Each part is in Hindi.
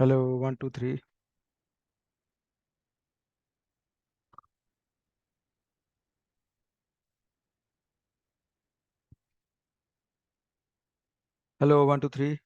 हेलो 1 2 3। हेलो 1 2 3।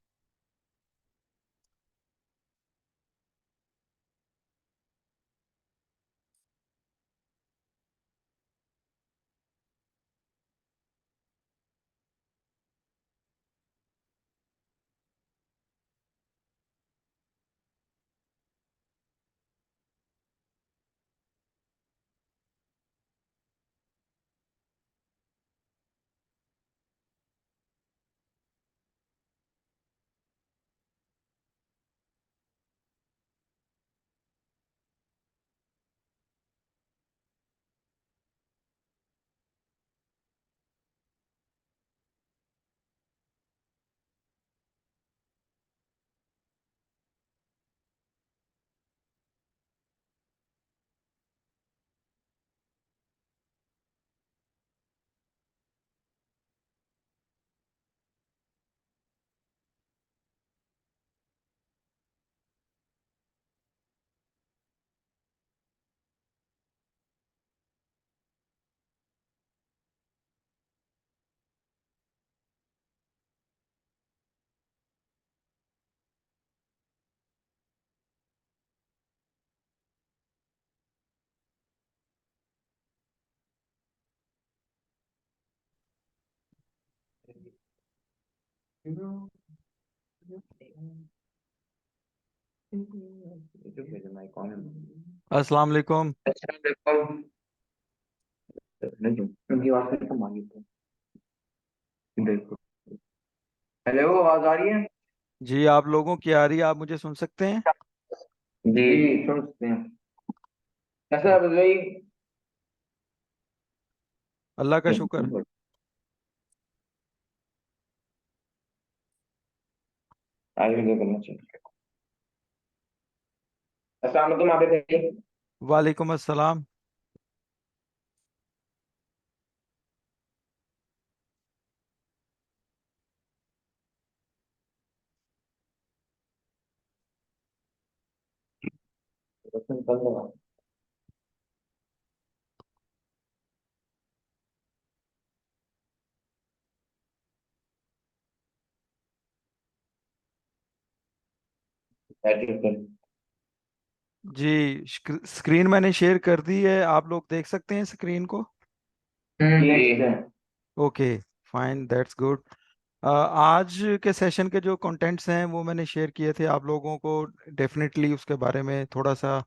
अस्सलाम वालेकुम। हेलो, आवाज आ रही है? जी आप लोगों की आ रही है, आप मुझे सुन सकते हैं? जी सुन सकते हैं। कैसा है ओ, अब्दुल भाई? अल्लाह का शुक्र। आगे वीडियो करना चाहिए। अस्सलाम वालेकुम आबिद भाई। वालेकुम अस्सलाम। जी स्क्रीन मैंने शेयर कर दी है, आप लोग देख सकते हैं स्क्रीन को? जी ओके, फाइन, दैट्स गुड। आज के सेशन के जो कंटेंट्स हैं वो मैंने शेयर किए थे आप लोगों को। डेफिनेटली उसके बारे में थोड़ा सा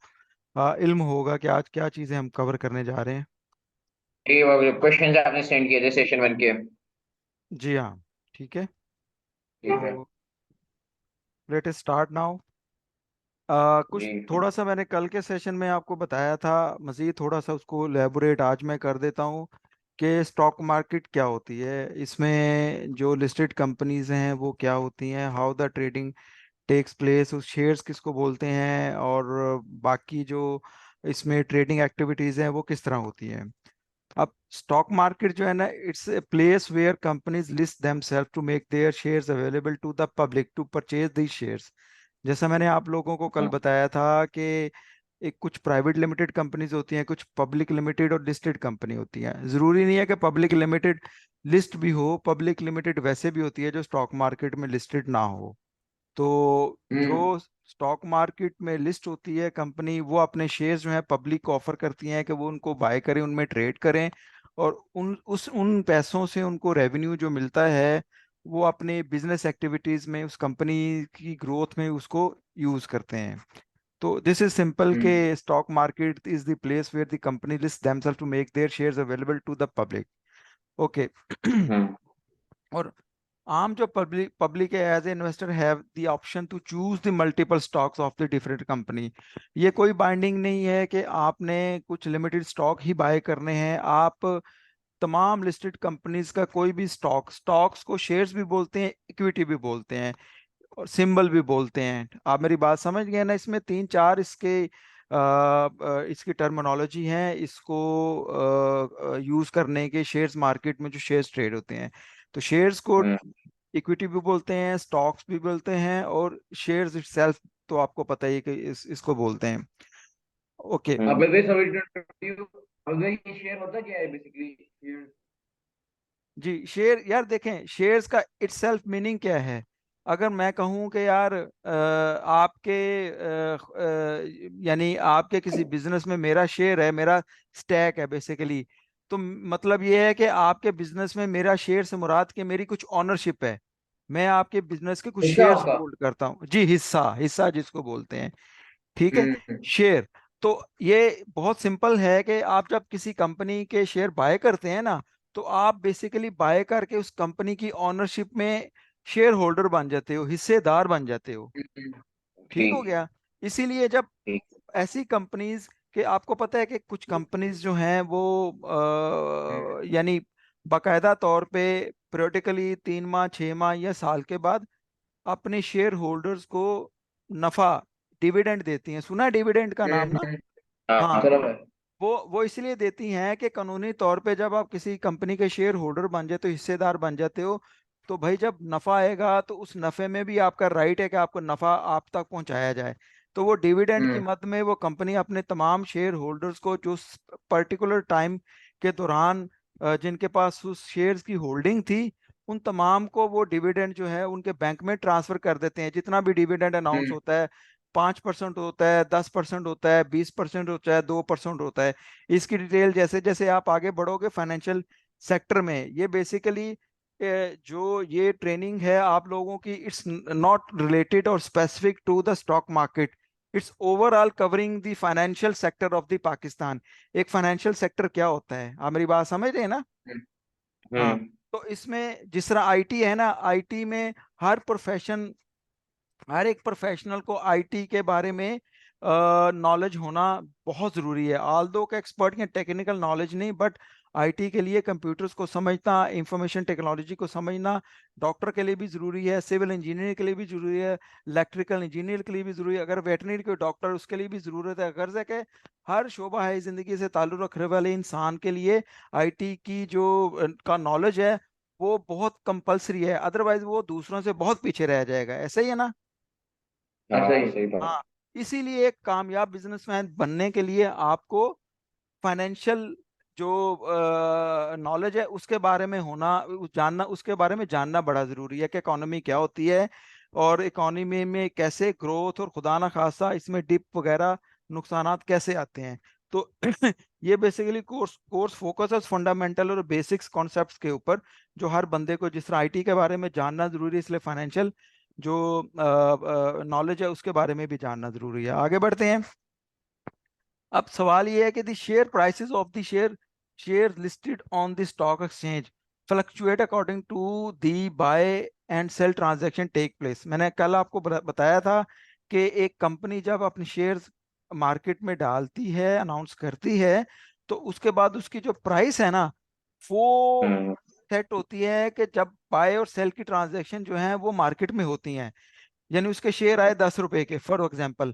इल्म होगा कि आज क्या चीज़ें हम कवर करने जा रहे हैं। जी, वो क्वेश्चंस आपने सेंड किए थे सेशन 1 के। जी हाँ, ठीक है। ठीक है। तो लेट अस स्टार्ट नाउ। कुछ जी थोड़ा सा मैंने कल के सेशन में आपको बताया था, मज़ीद थोड़ा सा उसको एलेबोरेट आज मैं कर देता हूँ कि स्टॉक मार्केट क्या होती है, इसमें जो लिस्टेड कंपनीज हैं वो क्या होती हैं, how the trading takes place, उस शेयर्स किसको बोलते हैं, और बाकी जो इसमें ट्रेडिंग एक्टिविटीज़ हैं वो किस तरह होती हैं। अब स्टॉक मार्केट जो है ना, it's a place where companies list themselves to make their shares available to the public to purchase these shares. जैसा मैंने आप लोगों को कल बताया था कि एक कुछ प्राइवेट लिमिटेड कंपनीज होती हैं, कुछ पब्लिक लिमिटेड और लिस्टेड कंपनी होती हैं। ज़रूरी नहीं है कि पब्लिक लिमिटेड लिस्ट भी हो, पब्लिक लिमिटेड वैसे भी होती है जो स्टॉक मार्केट में लिस्टेड ना हो। तो हम्म जो स्टॉक मार्केट में लिस्ट होती है कंपनी, वो अपने शेयर्स जो है पब्लिक को ऑफर करती हैं कि वो उनको बाय करें, उनमें ट्रेड करें, और उन पैसों से उनको रेवेन्यू जो मिलता है वो अपने बिजनेस एक्टिविटीज में, उस कंपनी की ग्रोथ में उसको यूज करते हैं। तो दिस इज सिंपल के hmm stock market is the place where the company list themselves to make their shares available to the public. Okay. Hmm और आम जो पब्लिक पब्लिक है as a investor have the option to choose the multiple stocks of the different company. ये कोई बाइंडिंग नहीं है कि आपने कुछ लिमिटेड स्टॉक ही बाय करने हैं। आप तमाम लिस्टेड कंपनीज का कोई भी स्टॉक्स को शेयर्स भी बोलते हैं, इक्विटी भी बोलते हैं, और सिंबल भी बोलते हैं। आप मेरी बात समझ गए ना? इसमें तीन चार इसकी टर्मिनोलॉजी हैं, इसको यूज करने के शेयर्स मार्केट में जो शेयर्स ट्रेड होते हैं। तो शेयर्स को हम्म इक्विटी भी बोलते हैं, स्टॉक्स भी बोलते हैं, और शेयर्स इटसेल्फ तो आपको पता ही है कि इसको बोलते हैं। ओके। अब वैसे सॉरी टू इंटरप्ट यू, अब ये शेयर होता क्या है बेसिकली शेयर? जी, शेयर यार देखें, शेयर्स का इटसेल्फ मीनिंग क्या है। अगर मैं कहूँ कि यार आपके यानी आपके किसी बिजनेस में मेरा शेयर है, मेरा स्टैक है बेसिकली, तो मतलब ये है कि आपके बिजनेस में मेरा शेयर से मुराद कि मेरी कुछ ऑनरशिप है। मैं आपके बिजनेस के कुछ हिस्सा शेयर्स आपका? होल्ड करता हूँ जी, हिस्सा, हिस्सा जिसको बोलते हैं। ठीक है। हम्म। शेयर। तो ये बहुत सिंपल है कि आप जब किसी कंपनी के शेयर बाय करते हैं ना, तो आप बेसिकली बाय करके उस कंपनी की ओनरशिप में शेयर होल्डर बन जाते हो, हिस्सेदार बन जाते हो। ठीक हो ठीक। गया। इसीलिए जब ठीक। ऐसी कंपनीज के, आपको पता है कि कुछ कंपनीज जो हैं वो यानी बाकायदा तौर पे पीरियडिकली 3 माह 6 माह या साल के बाद अपने शेयर होल्डर्स को नफा, डिविडेंड देती हैं। सुना है डिविडेंड का नाम ना? हम्म। हाँ हाँ। चलो भाई। वो इसलिए देती हैं कि कानूनी तौर पे जब आप किसी कंपनी के शेयर होल्डर बन जाते हो, हिस्सेदार बन जाते हो, तो भाई जब नफा आएगा तो उस नफे में भी आपका राइट है कि आपको नफा आप तक पहुंचाया जाए। तो वो डिविडेंड की हम्म। मद में वो कंपनी अपने तमाम शेयर होल्डर्स को जो पर्टिकुलर टाइम के दौरान जिनके पास उस शेयर्स की होल्डिंग थी, उन तमाम को वो डिविडेंड जो है उनके बैंक में ट्रांसफर कर देते हैं। जितना भी डिविडेंड अनाउंस हम्म। होता है, 5% होता है, 10% होता है, 20% होता है, 2% होता है। इसकी डिटेल जैसे जैसे आप आगे बढ़ोगे फाइनेंशियल सेक्टर में, ये बेसिकली जो ये ट्रेनिंग है आप लोगों की, इट्स नॉट रिलेटेड और specific to the stock market, it's overall covering the financial sector of the Pakistan. एक फाइनेंशियल सेक्टर क्या होता है, आप मेरी बात समझ रहे हैं ना? हाँ। हम्म। तो इसमें जिस तरह आईटी है ना, आईटी में हर प्रोफेशन, हर एक प्रोफेशनल को आईटी के बारे में नॉलेज होना बहुत ज़रूरी है। ऑल दो का एक्सपर्ट या टेक्निकल नॉलेज नहीं, बट आईटी के लिए कंप्यूटर्स को समझना, इंफॉर्मेशन टेक्नोलॉजी को समझना डॉक्टर के लिए भी ज़रूरी है, सिविल इंजीनियर के लिए भी ज़रूरी है, इलेक्ट्रिकल इंजीनियर के लिए भी ज़रूरी है, अगर वेटनरी के डॉक्टर उसके लिए भी ज़रूरत है। गर्ज है कि हर शोबा है ज़िंदगी से ताल्लुक़ रखने वाले इंसान के लिए आईटी की जो का नॉलेज है वो बहुत कंपलसरी है, अदरवाइज वो दूसरों से बहुत पीछे रह जाएगा। ऐसा ही है ना? हाँ सही सही बात। हाँ। इसीलिए एक कामयाब बिजनेसमैन बनने के लिए आपको फाइनेंशियल जो नॉलेज है उसके बारे में जानना, उसके बारे में जानना बड़ा ज़रूरी है कि इकोनॉमी क्या होती है और इकोनॉमी में कैसे ग्रोथ और खुदा ना खास्ता इसमें डिप वगैरह नुकसानात कैसे आते हैं। तो ये बेसिकली कोर्स कोर्स फोकस है फंडामेंटल और बेसिक्स कॉन्सेप्ट्स के ऊपर, जो हर बंदे को, जिस तरह आईटी के बारे में जानना ज़रूरी है, इसलिए फाइनेंशियल जो नॉलेज है उसके बारे में भी जानना ज़रूरी है। आगे बढ़ते हैं। अब सवाल ये है कि the share prices of the share listed on the stock exchange fluctuate according to the buy and sell transaction take place. मैंने कल आपको बताया था कि एक कंपनी जब अपने शेयर्स मार्केट में डालती है, अनाउंस करती है, तो उसके बाद उसकी जो प्राइस है ना, वो हम्म। सेट होती है कि जब बाय और सेल की ट्रांजैक्शन जो है वो मार्केट में होती हैं। यानी उसके शेयर आए 10 रुपए के फॉर एग्जाम्पल,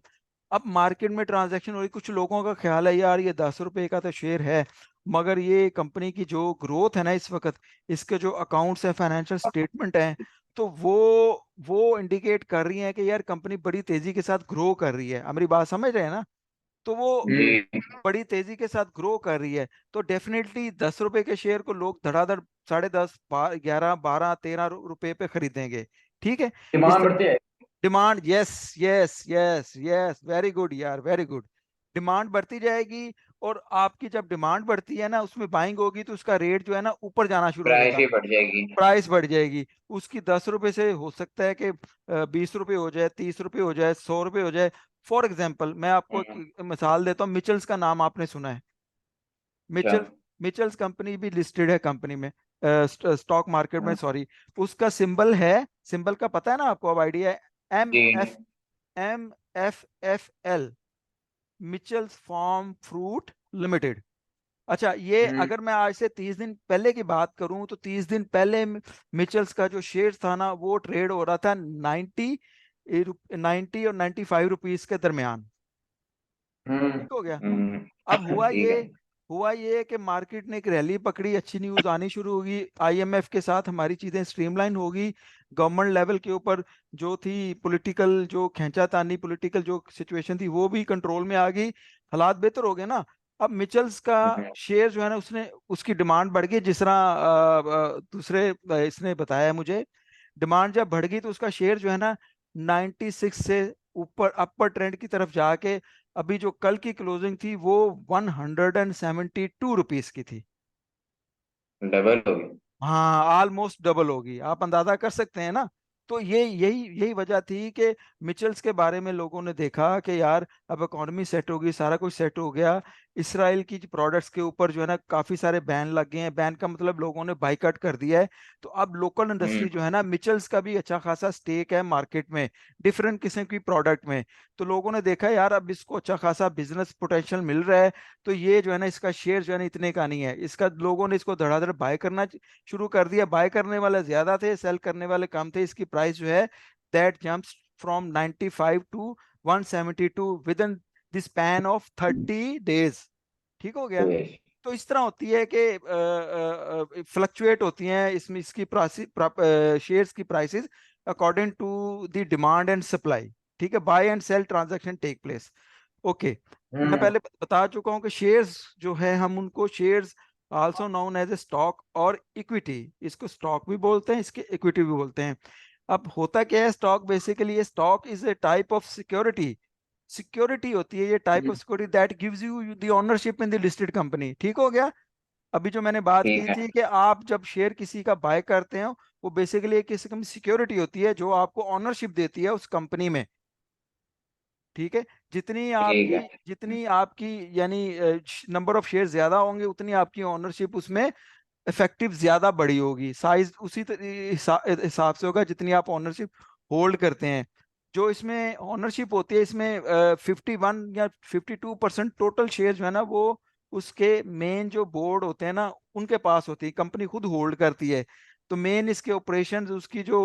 अब मार्केट में ट्रांजैक्शन हो रही, कुछ लोगों का ख्याल है यार ये 10 रुपए का तो शेयर है, मगर ये कंपनी की जो ग्रोथ है ना इस वक्त, इसके जो अकाउंट्स है, फाइनेंशियल स्टेटमेंट है, तो वो इंडिकेट कर रही है कि यार कंपनी बड़ी तेजी के साथ ग्रो कर रही है। हमारी बात समझ रहे हैं ना? तो वो जी। बड़ी तेजी के साथ ग्रो कर रही है, तो डेफिनेटली 10 रुपए के शेयर को लोग धड़ाधड़ 10.5 11 12 13 रुपए पे खरीदेंगे। ठीक है। इस डिमांड बढ़ती है। Demand, yes yes yes yes, very good यार, वेरी गुड। डिमांड बढ़ती जाएगी, और आपकी जब डिमांड बढ़ती है ना, उसमें बाइंग होगी, तो उसका रेट जो है ना ऊपर जाना शुरू हो प्राइस जाएगा, भी बढ़ जाएगी। प्राइस बढ़ जाएगी। उसकी 10 रुपए से हो सकता है कि 20 रुपए हो जाए, 30 रुपए हो जाए, 100 रुपए हो जाए। फॉर एग्जाम्पल मैं आपको हम्म। एक मिसाल देता हूँ, मिचल्स का नाम आपने सुना है? अच्छा। मिचल मिचल्स कंपनी भी लिस्टेड है कंपनी में, स्टॉक मार्केट में, हाँ। सॉरी। उसका सिंबल है, सिंबल का पता है ना आपको, अब आइडिया है, M G F M F L, Mitchells farm fruit limited. अच्छा, ये हम्म। अगर मैं आज से 30 दिन पहले की बात करूं, तो 30 दिन पहले मिचल्स का जो शेयर था ना, वो ट्रेड हो रहा था 90 और 95 रुपीज के दरमियान। हम्म। ठीक हो गया। हम्म। अब हुआ ठीक ये है। हुआ ये है कि मार्केट ने एक रैली पकड़ी, अच्छी न्यूज आनी शुरू होगी, आईएमएफ के साथ हमारी चीजें स्ट्रीमलाइन होगी, गवर्नमेंट लेवल के ऊपर जो थी पॉलिटिकल जो खींचातानी, पॉलिटिकल जो सिचुएशन थी वो भी कंट्रोल में आ गई, हालात बेहतर हो गए ना। अब मिचल्स का हम्म। शेयर जो है ना, उसने उसकी डिमांड बढ़ गई, जिस तरह दूसरे इसने बताया मुझे, डिमांड जब बढ़ गई तो उसका शेयर जो है ना 96 से ऊपर अपर ट्रेंड की तरफ जाके अभी जो कल की क्लोजिंग थी वो 172 रुपीज की थी। डबल हो गई। हाँ, ऑलमोस्ट डबल होगी, आप अंदाजा कर सकते हैं ना। तो ये यही यही वजह थी कि मिचेल्स के बारे में लोगों ने देखा कि यार अब इकोनॉमी सेट होगी, सारा कुछ सेट हो गया। इसराइल की प्रोडक्ट्स के ऊपर जो है ना काफी सारे बैन लग गए हैं, बैन का मतलब लोगों ने बाइकआउट कर दिया है। तो अब लोकल इंडस्ट्री जो हम्म। है ना, मिचेल्स का भी अच्छा खासा स्टेक है मार्केट में, डिफरेंट किस्म की प्रोडक्ट में। तो लोगों ने देखा यार अब इसको अच्छा खासा बिजनेस पोटेंशियल मिल रहा है, तो ये जो है ना इसका शेयर जो है ना इतने का नहीं है, इसका लोगों ने इसको धड़ाधड़ बाय करना शुरू कर दिया। बाय करने वाले ज्यादा थे, सेल करने वाले कम थे। इसकी प्राइस जो है that jumps from 95 to 172 within the span of 30 days. ठीक हो गया। तो तो इस तरह होती है कि फ्लक्चुएट होती हैं इसमें इसकी शेयर्स की prices according to the demand and supply. ठीक है, buy and sell transaction take place. Okay. मैं हम्म। पहले बता चुका हूँ कि शेयर्स जो है हम उनको shares also known as a stock और इक्विटी, इसको स्टॉक भी बोलते हैं, इसके इक्विटी भी बोलते हैं। अब होता क्या है स्टॉक, बेसिकली ये stock is a type of security, security होती है ये type of security that gives you the ownership in the listed company. ठीक हो गया। अभी जो मैंने बात की ठीक है। थी कि आप जब शेयर किसी का बाय करते हो, वो बेसिकली एक किस्म की सिक्योरिटी होती है जो आपको ओनरशिप देती है उस कंपनी में। ठीक है। ठीक है। जितनी आपकी यानी नंबर ऑफ शेयर ज्यादा होंगे उतनी आपकी ओनरशिप उसमें इफेक्टिव ज्यादा बड़ी होगी, साइज उसी हिसाब से होगा जितनी आप ओनरशिप होल्ड करते हैं। जो इसमें ओनरशिप होती है इसमें 51 या 52% टोटल शेयर जो है ना वो उसके मेन जो बोर्ड होते हैं ना उनके पास होती है, कंपनी खुद होल्ड करती है। तो मेन इसके ऑपरेशंस उसकी जो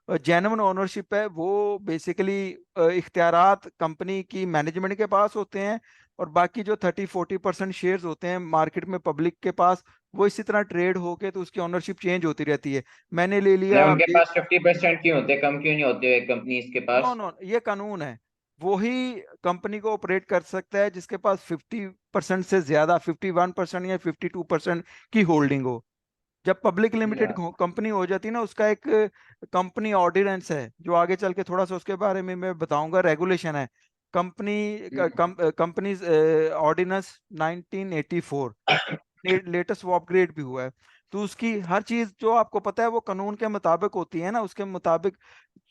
जेन्युइन ओनरशिप है वो बेसिकली इख्तियारात कंपनी की मैनेजमेंट के पास होते हैं, और बाकी जो 30-40% शेयर्स होते हैं मार्केट में पब्लिक के पास, वो इसी तरह ट्रेड होके तो उसकी ओनरशिप चेंज होती रहती है। मैंने ले ना लिया उनके पास 50% क्यों होते, कम क्यों नहीं होते कंपनीज के नो पास? नो, ये कानून है। वही कंपनी को ऑपरेट कर सकता है जिसके पास 50% से ज्यादा, 51% या 52% की होल्डिंग हो। जब पब्लिक लिमिटेड या। कंपनी हो जाती है ना, उसका एक कंपनी ऑर्डिनेंस है जो आगे चल के थोड़ा सा उसके बारे में मैं बताऊंगा, रेगुलेशन है कंपनी कंपनीज ऑर्डिनेंस 1984, लेटेस्ट वो अपग्रेड भी हुआ है। तो उसकी हर चीज जो आपको पता है वो कानून के मुताबिक होती है ना, उसके मुताबिक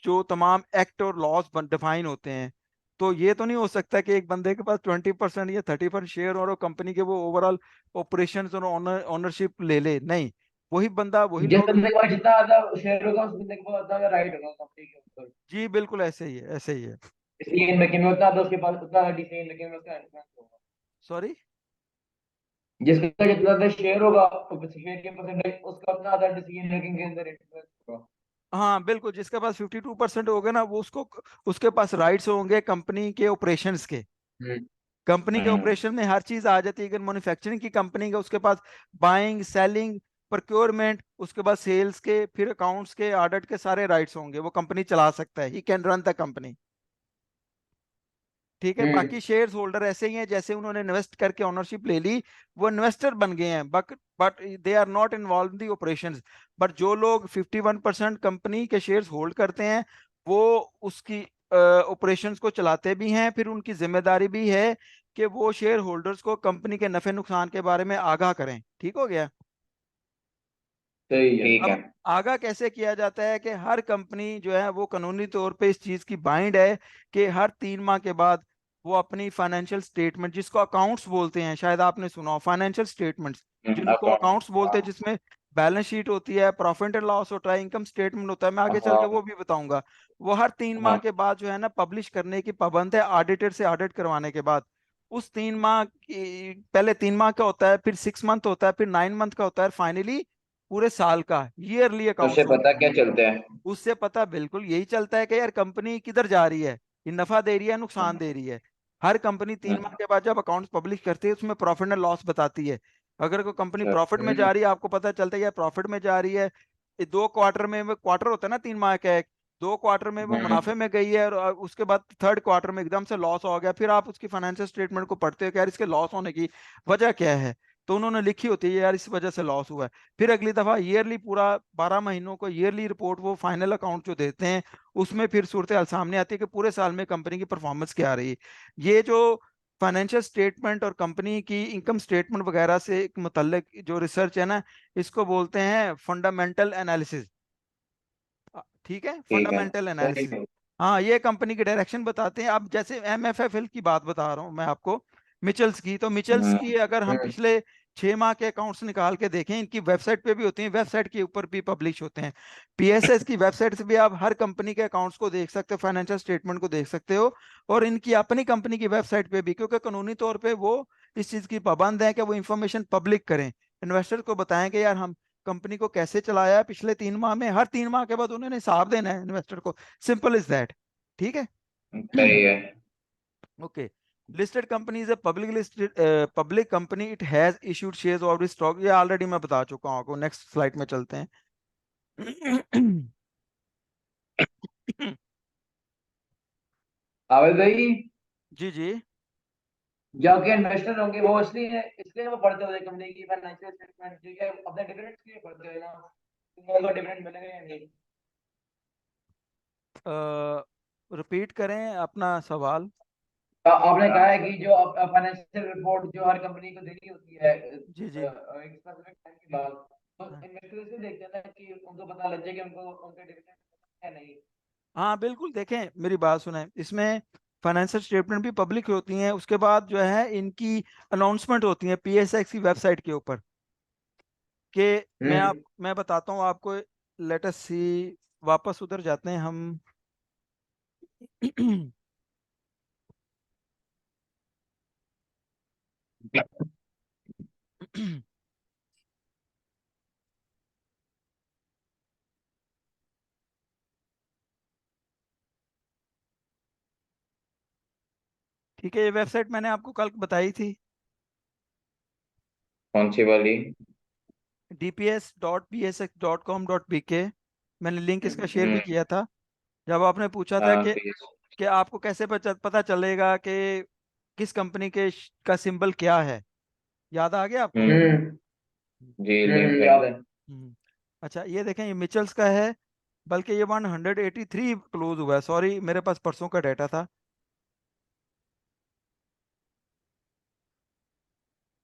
जो तमाम एक्ट और लॉज डिफाइन होते हैं। तो ये तो नहीं हो सकता कि एक बंदे के पास 20% या 30% शेयर और कंपनी के वो ओवरऑल ऑपरेशन और ओनरशिप ले ले, नहीं। वही बंदा वही जिस लोग। बंदे के पास जितना ज्यादा शेयर होगा उस बंदे के पास ज्यादा राइट होगा कंपनी के ऊपर। जी बिल्कुल ऐसे ही है, ऐसे ही है। डिसीजन मेकिंग में उतना ज्यादा उसके पास उतना डिसीजन मेकिंग में उसका इन्फ्लुएंस होगा। सॉरी। जिसका जितना ज्यादा शेयर होगा तो शेयर के परसेंटेज उसका उतना ज्यादा डिसीजन मेकिंग के अंदर इन्फ्लुएंस होगा। हाँ बिल्कुल, जिसके पास 52% हो गए ना वो उसको, उसके पास राइट्स होंगे कंपनी के ऑपरेशंस के। हम्म। कंपनी के हम्म। ऑपरेशन में हर चीज आ जाती है, अगर मैन्युफैक्चरिंग की कंपनी का उसके पास बाइंग सेलिंग प्रोक्योरमेंट, उसके बाद सेल्स के, फिर अकाउंट्स के, ऑडिट के सारे राइट्स होंगे, वो कंपनी चला सकता है, he can run the company. ठीक है। हम्म। बाकी शेयर्स होल्डर ऐसे ही हैं जैसे उन्होंने इन्वेस्ट करके ओनरशिप ले ली, वो इन्वेस्टर बन गए हैं, but they are not involve in the operations. But जो लोग 51% कंपनी के शेयर्स होल्ड करते हैं वो उसकी ऑपरेशंस को चलाते भी हैं, फिर उनकी जिम्मेदारी भी है कि वो शेयर होल्डर्स को कंपनी के नफे नुकसान के बारे में आगाह करें। ठीक हो गया। सही है। ठीक अब है। आगाह कैसे किया जाता है कि हर कंपनी जो है वो कानूनी तौर पे इस चीज की बाइंड है कि हर 3 माह के बाद वो अपनी फाइनेंशियल स्टेटमेंट, जिसको अकाउंट्स बोलते हैं, शायद आपने सुना हो फाइनेंशियल स्टेटमेंट्स, जिनको अकाउंट। अकाउंट्स बोलते हाँ। हैं, जिसमें बैलेंस शीट होती है, प्रॉफिट एंड लॉस होता है, इनकम स्टेटमेंट होता है, मैं आगे चल के हाँ। वो भी बताऊंगा। वो हर 3 माह हाँ। के बाद जो है ना पब्लिश करने की पाबंद है, ऑडिटर से ऑडिट करवाने के बाद। उस 3 माह की, पहले 3 माह का होता है, फिर 6 मंथ होता है, फिर 9 मंथ का होता है, फाइनली पूरे साल का ईयरली तो उससे अकाउंट्स पता होते हैं। क्या चलता है? उससे पता बिल्कुल यही चलता है कि यार कंपनी किधर जा रही है, ये नफा दे रही है नुकसान दे रही है। हर कंपनी 3 माह के बाद जब अकाउंट्स पब्लिश करती है उसमें प्रॉफिट एंड लॉस बताती है। अगर कोई कंपनी प्रॉफिट में जा रही है, आपको पता चलता है यार प्रॉफिट में जा रही है, ये 2 क्वार्टर में, वो क्वार्टर होता है ना 3 माह का एक, 2 क्वार्टर में वो मुनाफे में गई है और उसके बाद थर्ड क्वार्टर में एकदम से लॉस हो गया, फिर आप उसकी फाइनेंशियल स्टेटमेंट को पढ़ते हो कि यार इसके लॉस होने की वजह क्या है, तो उन्होंने लिखी होती है यार इस वजह से लॉस हुआ है। फिर अगली दफा ईयरली पूरा 12 महीनों को ईयरली रिपोर्ट वो फाइनल अकाउंट जो देते हैं उसमें फिर सूरत हाल सामने आती है कि पूरे साल में कंपनी की परफॉर्मेंस क्या रही। ये जो फाइनेंशियल स्टेटमेंट और कंपनी की इनकम स्टेटमेंट वगैरह से एक मुतल्लिक जो रिसर्च है ना, इसको बोलते हैं फंडामेंटल एनालिसिस। ठीक है, ठीक है, फंडामेंटल सही एनालिसिस। है। हाँ, ये कंपनी की डायरेक्शन बताते हैं। अब जैसे एमएफएफएल की बात बता रहा हूँ मैं आपको, मिचेल्स की, तो मिचेल्स हम्म की अगर हम हम्म पिछले 6 माह के अकाउंट्स निकाल के देखें, इनकी वेबसाइट पे भी होती हैं, वेबसाइट के ऊपर भी पब्लिश होते हैं। पीएसएस की वेबसाइट से भी आप हर कंपनी के अकाउंट्स को देख सकते हो, फाइनेंशियल स्टेटमेंट को देख सकते हो, और इनकी अपनी कंपनी की वेबसाइट पे भी, क्योंकि कानूनी तौर पे वो इस चीज़ की पाबंद है कि वो इंफॉर्मेशन पब्लिक करें, इन्वेस्टर को बताएं कि यार हम कंपनी को कैसे चलाया है पिछले 3 माह में, हर 3 माह के बाद उन्होंने हिसाब देना है इन्वेस्टर को। Simple is that. ठीक है। सही है। Okay. Listed company is a public listed public company, it has issued shares of stock, ये ऑलरेडी मैं बता चुका हूँ आपको। नेक्स्ट स्लाइड में चलते हैं। आवेद भाई, जी जी। जो के इन्वेस्टर होंगे वो इसलिए वो पढ़ते होंगे कंपनी की फाइनेंशियल स्टेटमेंट, ठीक है, अपने डिविडेंड के लिए पढ़ते हैं ना, उनको डिविडेंड मिलेगा या नहीं। रिपीट करें अपना सवाल। आपने कहा है कि जो फाइनेंशियल रिपोर्ट जो हर कंपनी को देनी होती है जी जी। एक स्पेसिफिक टाइम के बाद, तो हाँ इन्वेस्टर इसलिए देखते हैं ना कि उनको पता लग जाए कि उनको उनके डिविडेंड है नहीं। हाँ, बिल्कुल। देखें, मेरी बात सुने, इसमें फाइनेंशियल स्टेटमेंट भी पब्लिक होती हैं, उसके बाद जो है इनकी अनाउंसमेंट होती है पीएसएक्स की वेबसाइट के ऊपर, कि हम्म मैं बताता हूँ आपको। लेट अस सी, वापस उधर जाते हैं हम। ठीक है, ये वेबसाइट मैंने आपको कल बताई थी, कौन सी वाली? dps.psx.com.bk। मैंने लिंक इसका शेयर भी हम्म किया था। जब आपने पूछा था हाँ प्लीज। कि आपको कैसे पता चलेगा कि किस कंपनी के का सिंबल क्या है, याद आ गया आपको? जी जी याद है। हम्म। अच्छा, ये देखें, ये मिचल्स का है, बल्कि ये 183 क्लोज हुआ है। सॉरी, मेरे पास परसों का डाटा था।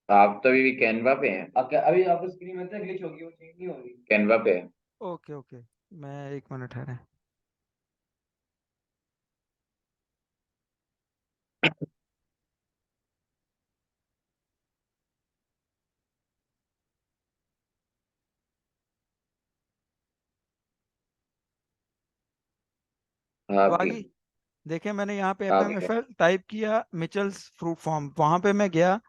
आप तो अभी कैनवा पे हैं? अभी आपको स्क्रीन में से ग्लिच होगी, वो चेंज नहीं होगी, कैनवा पे है। ओके ओके, मैं 1 मिनट है। हाँ अब आ जी। गई। देखें, मैंने यहाँ पे आ एफ एम गई एफ है। एल टाइप किया, मिचल्स फ्रूट फार्म, वहां पे मैं गया।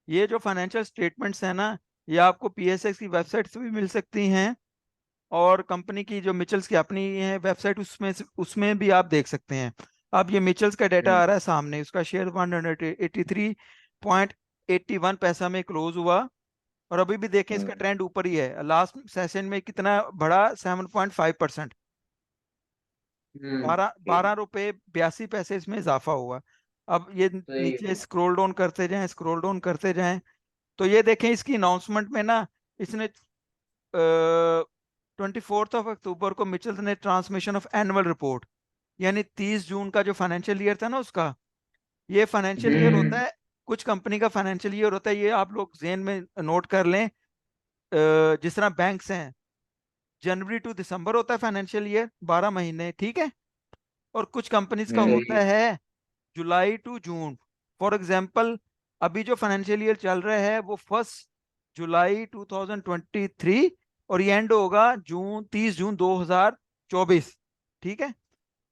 ये जो फाइनेंशियल स्टेटमेंट्स हैं ना, ये आपको पीएसएक्स की वेबसाइट से भी मिल सकती हैं, और कंपनी की जो मिचल्स की अपनी है वेबसाइट, उसमें भी आप देख सकते हैं। अब ये मिचल्स का डाटा आ हम्म रहा है सामने, उसका शेयर 183.81 पैसा में क्लोज हुआ, और अभी भी देखें इसका हम्म ट्रेंड ऊपर ही है। लास्ट सेशन में कितना बढ़ा, 7.5%। बारह ठीक। 12 रुपये 82 पैसे इसमें इजाफा हुआ। अब ये सही नीचे है। स्क्रॉल डाउन करते जाएं, स्क्रॉल डाउन करते जाएं, तो ये देखें इसकी अनाउंसमेंट में ना, इसने 24 अक्टूबर को मिचेल ने ट्रांसमिशन ऑफ एनुअल रिपोर्ट, यानी 30 जून का जो फाइनेंशियल ईयर था ना उसका, ये फाइनेंशियल ईयर होता हम्म है, कुछ कंपनी का फाइनेंशियल ईयर होता है, ये आप लोग जेन में नोट कर लें। जिस तरह बैंक्स हैं, जनवरी टू दिसंबर होता है फाइनेंशियल ईयर, 12 महीने, ठीक है। और कुछ कंपनीज का सही होता है। है जुलाई टू जून। फॉर एग्जाम्पल, अभी जो फाइनेंशियल ईयर चल रहा है वो 1 जुलाई 2023, और ये एंड होगा 30 जून 2024। ठीक है।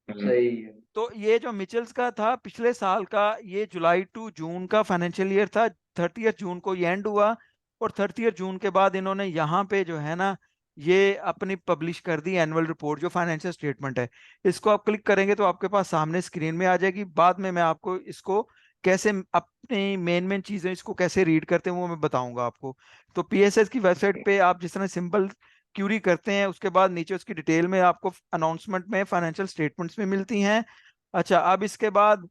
सही है। तो ये जो मिचेल्स का था पिछले साल का, ये जुलाई टू जून का फाइनेंशियल ईयर था, 30 जून को ये एंड हुआ, और 30 जून के बाद इन्होंने यहाँ पे जो है ना ये अपनी पब्लिश कर दी एनुअल रिपोर्ट जो फाइनेंशियल स्टेटमेंट है। इसको आप क्लिक करेंगे तो आपके पास सामने स्क्रीन में आ जाएगी। बाद में मैं आपको इसको कैसे अपनी मेन मेन चीजें इसको कैसे रीड करते हैं वो मैं बताऊंगा आपको। तो पीएसएस की वेबसाइट पे आप जिस तरह सिंपल क्यूरी करते हैं उसके बाद नीचे उसकी डिटेल में आपको अनाउंसमेंट में फाइनेंशियल स्टेटमेंट्स में मिलती हैं। अच्छा, अब इसके बाद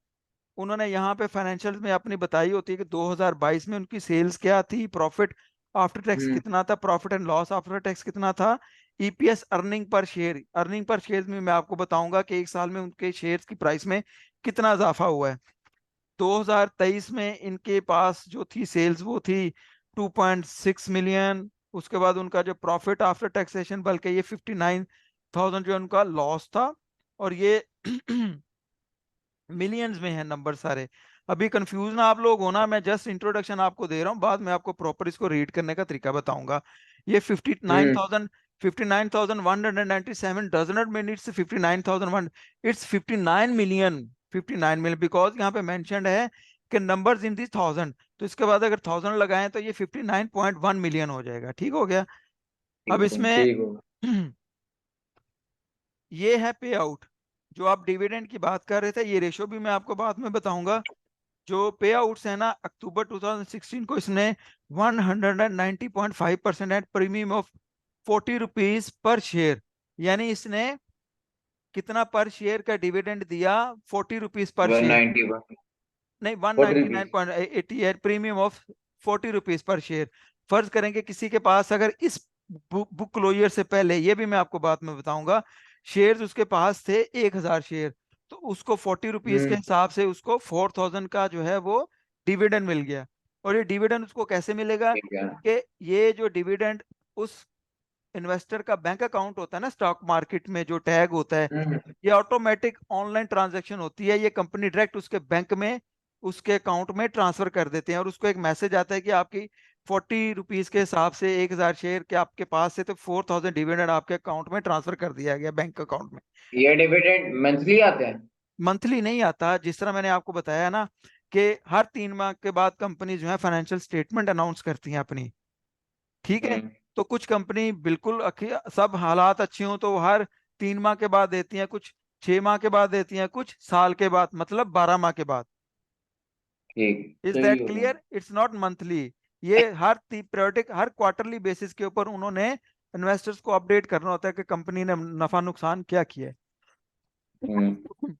उन्होंने यहाँ पे फाइनेंशियल में अपनी बताई होती है कि 2022 में उनकी सेल्स क्या थी, प्रॉफिट आफ्टर टैक्स हम्म। कितना था, profit and loss after tax कितना था, ईपीएस अर्निंग पर शेयर में मैं आपको बताऊंगा कि एक साल में उनके शेयर्स की प्राइस में कितना इजाफा हुआ है। 2023 में इनके पास जो थी सेल्स वो थी 2.6 मिलियन। उसके बाद उनका जो प्रॉफिट आफ्टर टैक्सेशन बल्कि ये 59,000 जो उनका लॉस था। और ये मिलियंस में है नंबर सारे। अभी कंफ्यूज ना आप लोग होना, मैं जस्ट इंट्रोडक्शन आपको दे रहा हूँ, बाद में आपको प्रॉपर इसको रीड करने का तरीका बताऊंगा। ये हम्म। 59,197 does not mean it's 59,001, it's 59 million. 59 million because यहाँ पे मेंशन्ड है कि नंबर्स इन दिस थाउजेंड, तो इसके बाद अगर थाउजेंड लगाएं तो ये 59.1 मिलियन हो जाएगा। ठीक हो गया। अब ठीक हो, इसमें ठीक हो। ये है पे आउट। जो आप डिविडेंड की बात कर रहे थे ये रेशो भी मैं आपको बाद में बताऊंगा। जो पे आउट्स है ना, अक्टूबर 2016 को इसने 190.5% at premium of 40 rupees per share, यानी इसने कितना पर शेयर का डिविडेंड दिया, 40 rupees per one share. Ninety one नहीं, one forty ninety nine rupees point eighty है premium of 40 rupees per share. फर्ज करेंगे किसी के पास अगर इस बुक क्लोजर से पहले, ये भी मैं आपको बाद में बताऊंगा, शेयर्स उसके पास थे 1,000 शेयर, तो उसको 40 रुपीज के हम्म। हिसाब से उसको 4,000 का जो है वो डिविडेंड मिल गया। और ये डिविडेंड उसको कैसे मिलेगा ठीक है। कि ये जो डिविडेंड उस इन्वेस्टर का बैंक अकाउंट होता है ना स्टॉक मार्केट में जो टैग होता है, हम्म। ये ऑटोमेटिक ऑनलाइन ट्रांजैक्शन होती है। ये कंपनी डायरेक्ट उसके बैंक में उसके अकाउंट में ट्रांसफर कर देते हैं और उसको एक मैसेज आता है कि आपकी 40 रुपीज के हिसाब से 1,000 शेयर के आपके पास से तो 4,000 डिविडेंड आपके अकाउंट में ट्रांसफर कर दिया गया बैंक अकाउंट में। ये डिविडेंड मंथली आते हैं? मंथली नहीं आता, जिस तरह मैंने आपको बताया ना कि हर 3 माह के बाद कंपनी जो है फाइनेंशियल स्टेटमेंट अनाउंस करती हैं अपनी। ठीक है। हम्म। तो कुछ कंपनी बिल्कुल सब हालात अच्छे हों तो वो हर 3 माह के बाद देती हैं, कुछ 6 माह के बाद देती हैं, कुछ साल के बाद मतलब 12 माह के बाद। ठीक। इज सही दैट होगा। क्लियर? It's not monthly. ये हर पीरियोडिक हर क्वार्टरली बेसिस के ऊपर उन्होंने इन्वेस्टर्स को अपडेट करना होता है कि कंपनी ने नफा नुकसान क्या किया है। हम्म।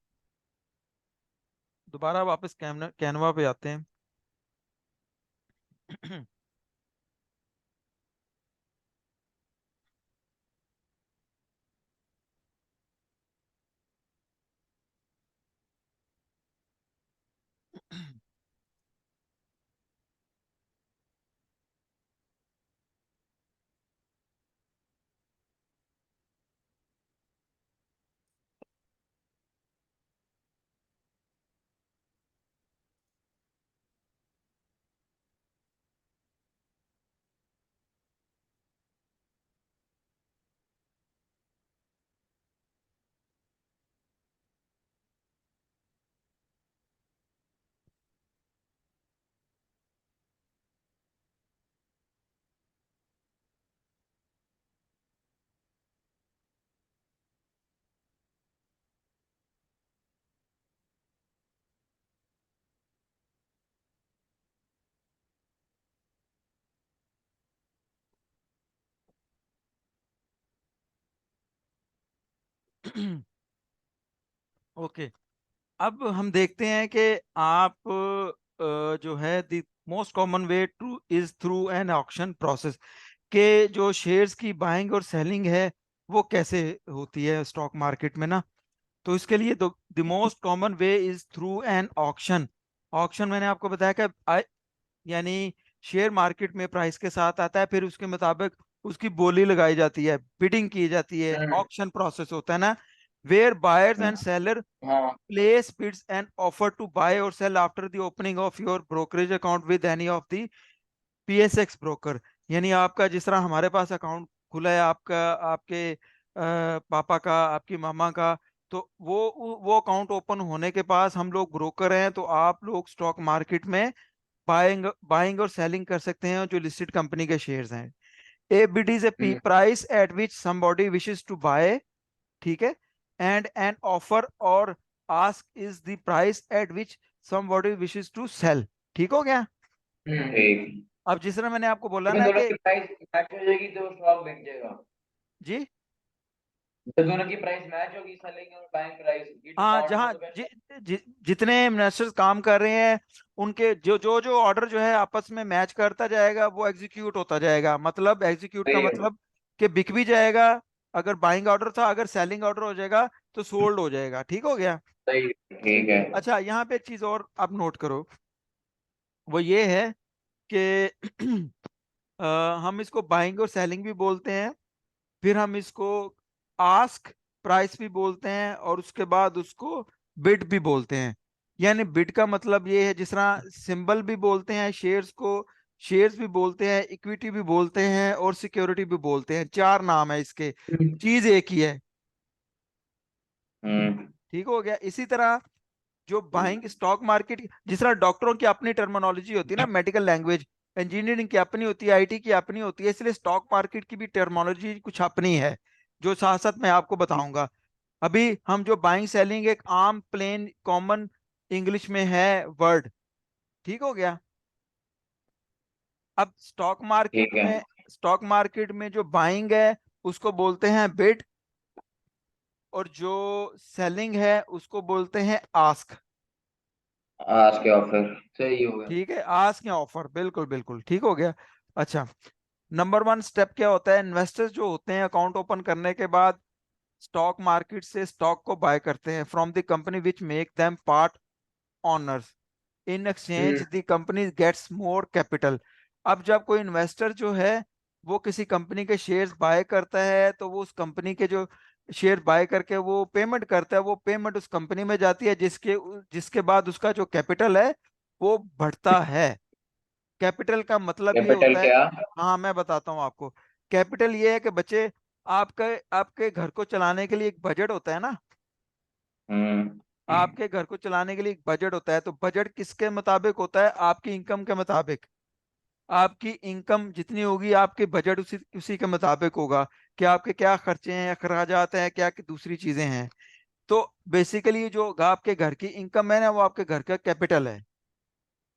दोबारा वापस कैनवा पे आते हैं। ओके। अब हम देखते हैं कि आप जो है the most common way two is through an auction process, के जो शेयर्स की बाइंग और सेलिंग है वो कैसे होती है स्टॉक मार्केट में ना। तो इसके लिए the most common way is through an auction. Auction मैंने आपको बताया कि यानी शेयर मार्केट में प्राइस के साथ आता है, फिर उसके मुताबिक उसकी बोली लगाई जाती है, बिडिंग की जाती है, हम्म। ऑक्शन प्रोसेस होता है ना, वेयर बायर्स एंड सेलर हाँ। place bids and offer to buy or sell after the opening of your brokerage account with any of the PSX broker। यानी आपका जिस तरह हमारे पास अकाउंट खुला है, आपका, आपके पापा का, आपकी मामा का, तो वो अकाउंट ओपन होने के पास हम लोग ब्रोकर हैं, तो आप लोग स्टॉक मार्केट में बाइंग बाइंग और सेलिंग कर सकते हैं जो लिस्टेड कंपनी के शेयर्स हैं। A bid is a hmm, price at which somebody wishes to buy, ठीक है, and an offer or ask is the price at which somebody wishes to sell. ठीक हो गया। ठीक। अब जिस तरह मैंने आपको बोला इसमें ना दोनों कि की प्राइस मैच हो जाएगी तो स्टॉक बिक जाएगा। जी, जब दोनों की प्राइस मैच होगी, सेलिंग और बाइंग प्राइस, ये हाँ, डिस्काउंट में जहाँ तो जि, बेस्ट जि, जितने इन्वेस्टर्स काम कर रहे हैं उनके जो जो जो ऑर्डर जो है आपस में मैच करता जाएगा, वो एग्जीक्यूट होता जाएगा। मतलब एग्जीक्यूट का है। मतलब कि बिक भी जाएगा। अगर बाइंग ऑर्डर था, अगर सेलिंग ऑर्डर हो जाएगा तो सोल्ड हो जाएगा। ठीक हो गया। सही, ठीक है। अच्छा, यहाँ पे एक चीज और आप नोट करो, वो ये है कि अ, हम इसको बाइंग और सेलिंग भी बोलते हैं, फिर हम इसको आस्क प्राइस भी बोलते हैं, और उसके बाद उसको बिड भी बोलते हैं। यानी बिड का मतलब ये है, जिस तरह सिंबल भी बोलते हैं शेयर्स को, शेयर्स भी बोलते हैं, इक्विटी भी बोलते हैं, और सिक्योरिटी भी बोलते हैं। चार नाम है इसके, चीज एक ही है। हम्म। ठीक हो गया। इसी तरह जो बाइंग स्टॉक मार्केट, जिस तरह डॉक्टरों की अपनी टर्मिनोलॉजी होती है ना, मेडिकल लैंग्वेज, इंजीनियरिंग की अपनी होती है, आईटी की अपनी होती है, इसलिए स्टॉक मार्केट की भी टर्मिनोलॉजी कुछ अपनी है, जो साथ साथ मैं आपको बताऊंगा। अभी हम जो बाइंग सेलिंग एक आम प्लेन कॉमन इंग्लिश में है वर्ड। ठीक हो गया। अब ठीक है। स्टॉक मार्केट में जो बाइंग है उसको बोलते हैं बिड, और जो सेलिंग है उसको बोलते हैं आस्क। आज के ऑफर सही हो गया। ठीक है, आस्क या ऑफर, बिल्कुल बिल्कुल ठीक हो गया। अच्छा, नंबर वन स्टेप क्या होता है? इन्वेस्टर्स जो होते हैं अकाउंट ओपन करने के बाद स्टॉक मार्केट से स्टॉक को बाय करते हैं from the company which make them part owners. In exchange hmm. The company gets more capital. अब जब कोई इन्वेस्टर जो है वो किसी कंपनी के शेयर्स बाय करता है, तो वो उस कंपनी के जो शेयर बाय करके वो पेमेंट करता है, वो पेमेंट उस कंपनी में जाती है, जिसके जिसके बाद उसका जो कैपिटल है वो बढ़ता है। कैपिटल का मतलब ये कैपिटल होता है, क्या? हाँ मैं बताता हूँ आपको। कैपिटल ये है कि बच्चे, आपके आपके घर को चलाने के लिए एक बजट होता है ना, हम्म। आपके घर को चलाने के लिए एक बजट होता है। तो बजट किसके मुताबिक होता है? आपकी इनकम के मुताबिक। आपकी इनकम जितनी होगी आपके बजट उसी उसी के मुताबिक होगा, कि आपके क्या खर्चे हैं, अखराजात हैं, क्या दूसरी चीजें हैं। तो बेसिकली जो आपके घर की इनकम है ना, वो आपके घर का कैपिटल है।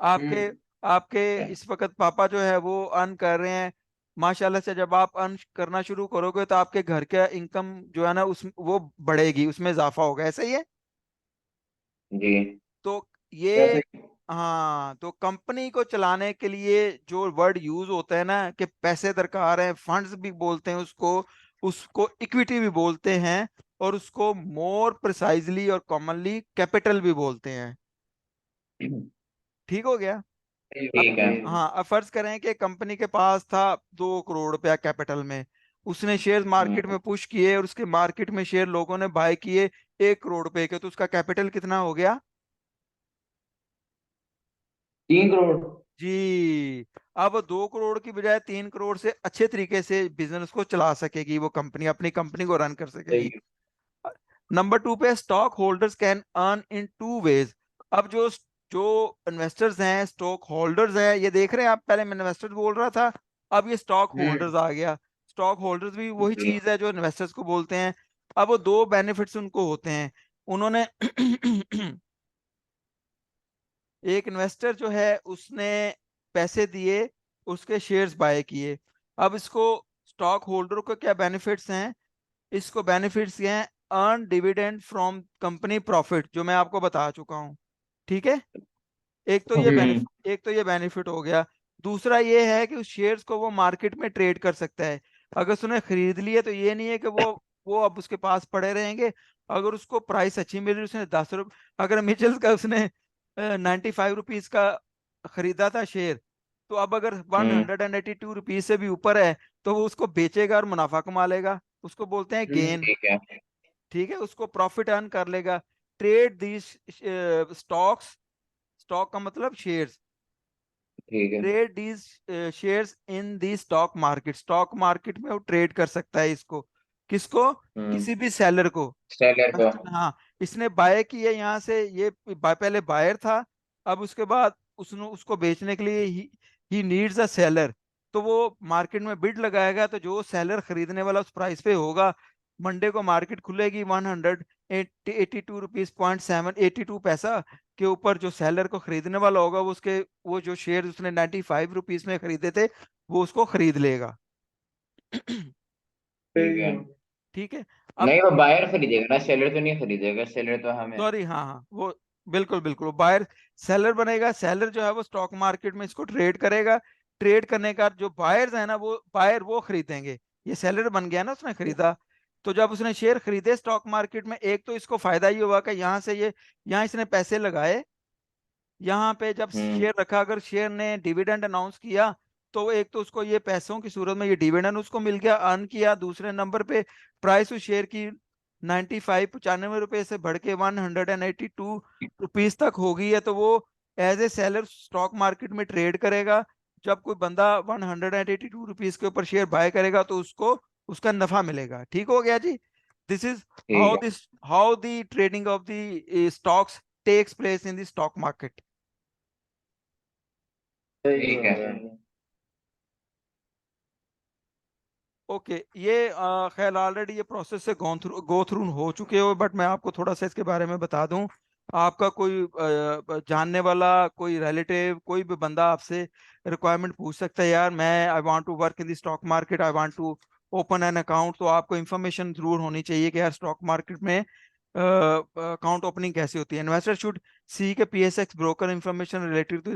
आपके हम्म। आपके इस वक्त पापा जो है वो अर्न कर रहे हैं माशाल्लाह से। जब आप अर्न करना शुरू करोगे तो आपके घर का इनकम जो है ना, उस वो बढ़ेगी, उसमें इजाफा होगा। ऐसा ही है। जी। तो ये, वैसे। हाँ, तो कंपनी को चलाने के लिए जो वर्ड यूज होता है ना, कि पैसे दरकार हैं, फंड्स भी बोलते हैं उसको, उसको इक्विटी भी बोलते हैं, और उसको मोर प्रिसाइजली और कॉमनली कैपिटल भी बोलते हैं। ठीक हो गया। अब, ठीक है। हाँ, अब फर्ज करें कि कंपनी के पास था 2 करोड़ रुपया कैपिटल में, उसने शेयर मार्केट हम्म। में पुश किए, और उसके मार्केट में शेयर लोगों ने बाय किए 1 करोड़ रुपए के, तो उसका कैपिटल कितना हो गया? 3 करोड़। जी। अब वो 2 करोड़ की बजाय 3 करोड़ से अच्छे तरीके से बिजनेस को चला सकेगी, वो कंपनी अपनी कंपनी को रन कर सकेगी। सही। नंबर टू पे, stock holders can earn in two ways. अब जो जो इन्वेस्टर्स हैं, स्टॉक होल्डर्स हैं, ये देख रहे हैं आप, पहले मैं इन्वेस्टर्स बोल रहा था, अब ये स्टॉक होल्डर्स हम्म। आ गया। स्टॉक होल्डर्स भी वही जी। चीज है जो इन्वेस्टर्स को बोलते हैं। अब वो दो बेनिफिट्स उनको होते हैं। उन्होंने एक इन्वेस्टर जो है उसने पैसे दिए, उसके शेयर्स बाय किए। अब इसको स्टॉक होल्डर को क्या बेनिफिट्स हैं? इसको बेनिफिट्स ये हैं, earn dividend from company profit, जो मैं आपको बता चुका हूँ। ठीक है। हम्म। एक तो ये बेनिफिट हो गया। दूसरा ये है कि उस शेयर्स को वो मार्केट में ट्रेड कर सकता है। अगर उसने खरीद लिए तो ये नहीं है कि वो अब उसके पास पड़े रहेंगे। अगर उसको प्राइस अच्छी मिल रही, उसने 10 रुपये, अगर मिचेल्स का उसने 95 रुपीज का खरीदा था शेयर, तो अब अगर one hmm. Hundred and eighty two rupees से भी ऊपर है, तो वो उसको बेचेगा और मुनाफा कमा लेगा। उसको बोलते हैं गेन। ठीक है। ठीक है, उसको प्रॉफिट अर्न कर लेगा। ट्रेड दीज स्टॉक्स, स्टॉक का मतलब शेयर्स, ठीक है। Trade these shares in the stock market, stock market में वो ट्रेड कर सकता है इसको। किसको? हम्म। किसी भी सेलर को। सेलर को। हाँ, इसने बाय किया यहाँ से, ये पहले बायर था, अब उसके बाद उसने उसको बेचने के लिए ही नीड्स अ सेलर। तो वो मार्केट में बिड लगाएगा, तो जो सेलर खरीदने वाला उस प्राइस पे होगा, मंडे को मार्केट खुलेगी 182 रुपीज 82 पैसा के ऊपर, जो सेलर को खरीदने वाला होगा वो उसके, वो जो शेयर उसने 95 रुपीज में खरीदे थे वो उसको खरीद लेगा। ठीक है। ठीक है। अब नहीं, वो बायर खरीदेगा ना, सेलर तो नहीं खरीदेगा, सेलर तो हमें। सॉरी, हाँ हाँ, वो बिल्कुल बिल्कुल बायर सेलर बनेगा। सेलर जो है वो स्टॉक मार्केट में इसको ट्रेड करेगा। ट्रेड करने का जो बायर्स है ना, वो बायर वो खरीदेंगे। ये सेलर बन गया ना, उसने खरीदा। तो जब उसने शेयर खरीदे स्टॉक मार्केट में, एक तो इसको फायदा ये हुआ कि यहाँ से ये, यहाँ इसने पैसे लगाए, यहाँ पे जब हम्म। शेयर रखा, अगर शेयर ने डिविडेंड अनाउंस किया, तो एक तो उसको ये पैसों की सूरत में ये डिविडेंड उसको मिल गया, अर्न किया। दूसरे नंबर पे प्राइस उस शेयर की 95 95 रुपए से बढ़ के 182 रुपीज तक हो गई है, तो वो as a seller stock market में ट्रेड करेगा। जब कोई बंदा 182 रुपीज के ऊपर शेयर बाय करेगा तो उसको उसका नफा मिलेगा। ठीक हो गया जी। दिस इज ठीक हाउ है। This how the trading of the stocks takes place in the stock market. ठीक है। ओके, ये खैर ऑलरेडी ये प्रोसेस से गो थ्रू हो चुके हो, बट मैं आपको थोड़ा सा इसके बारे में बता दूं। आपका कोई जानने वाला, कोई रिलेटिव, कोई भी बंदा आपसे रिक्वायरमेंट पूछ सकता है, यार मैं I want to work in the stock market, I want to open an account. तो आपको इन्फॉर्मेशन जरूर होनी चाहिए कि यार स्टॉक मार्केट में अकाउंट ओपनिंग कैसे होती है। Investor should seek PSX broker information related to